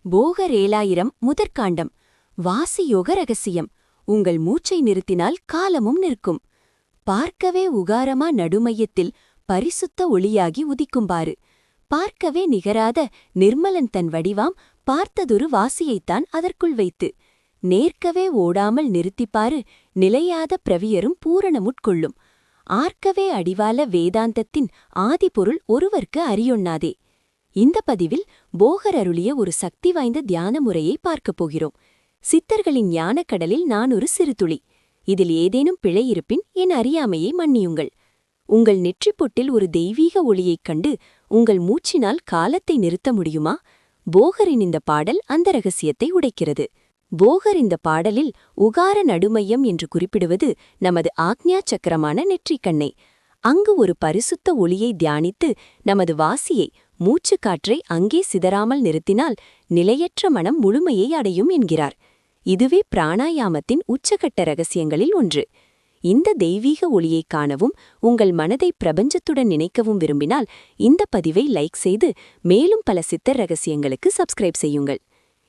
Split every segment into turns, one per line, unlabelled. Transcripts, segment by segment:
போகர் 7000 முதற்காண்டம். வாசியோக ரகசியம். உங்கள் மூச்சை நிறுத்தினால் காலமும் நிற்கும். பார்க்கவே உகாரமா நடுமையத்தில் பரிசுத்த ஒளியாகி உதிக்கும்பாரு. பார்க்கவே நிகராத நிர்மலன் தன் வடிவாம் பார்த்ததொரு வாசியைத்தான் அதற்குள் வைத்து. நேர்க்கவே ஓடாமல் நிறுத்திப்பாரு நிலையாத பிரவியரும் பூரணமுட்கொள்ளும். ஆர்க்கவே அடிவால வேதாந்தத்தின் ஆதிபொருள் ஒருவர்க்கு அறியொண்ணாதே. இந்த பதிவில் போகர் அருளிய ஒரு சக்தி வாய்ந்த தியான முறையை பார்க்கப் போகிறோம். சித்தர்களின் ஞானக்கடலில் நான் ஒரு சிறுதுளி. இதில் ஏதேனும் பிழை இருப்பின் என் அறியாமையை மன்னியுங்கள். உங்கள் நெற்றிப்பொட்டில் ஒரு தெய்வீக ஒளியைக் கண்டு உங்கள் மூச்சினால் காலத்தை நிறுத்த முடியுமா? போகரின் இந்த பாடல் அந்த ரகசியத்தை உடைக்கிறது. போகர் இந்த பாடலில் உகார நடுமையம் என்று குறிப்பிடுவது நமது ஆக்ஞா சக்கரமான நெற்றிக்கண்ணை. அங்கு ஒரு பரிசுத்த ஒளியை தியானித்து நமது வாசியை மூச்சுக்காற்றை அங்கே சிதறாமல் நிறுத்தினால் நிலையற்ற மனம் முழுமையை அடையும் என்கிறார். இதுவே பிராணாயாமத்தின் உச்சகட்ட ரகசியங்களில் ஒன்று. இந்த தெய்வீக ஒளியைக் காணவும் உங்கள் மனதை பிரபஞ்சத்துடன் நினைக்கவும் விரும்பினால் இந்த பதிவை லைக் செய்து மேலும் பல சித்தர் ரகசியங்களுக்கு சப்ஸ்கிரைப் செய்யுங்கள்.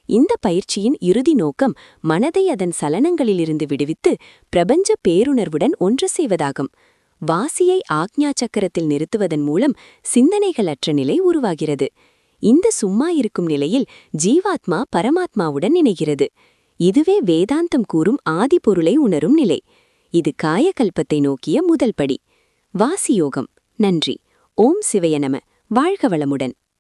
இந்த பயிற்சியின் இறுதி நோக்கம் மனதை அதன் சலனங்களிலிருந்து விடுவித்து பிரபஞ்ச பேருணர்வுடன் ஒன்று செய்வதாகும். வாசியை ஆக்ஞா சக்கரத்தில் நிறுத்துவதன் மூலம் சிந்தனைகளற்ற நிலை உருவாகிறது. இந்த சும்மா இருக்கும் நிலையில் ஜீவாத்மா பரமாத்மாவுடன் இணைகிறது. இதுவே வேதாந்தம் கூறும் ஆதிபொருளை உணரும் நிலை. இது காயகல்பத்தை நோக்கிய முதல் படி. வாசியோகம். நன்றி. ஓம் சிவய நம. வாழ்க வளமுடன்.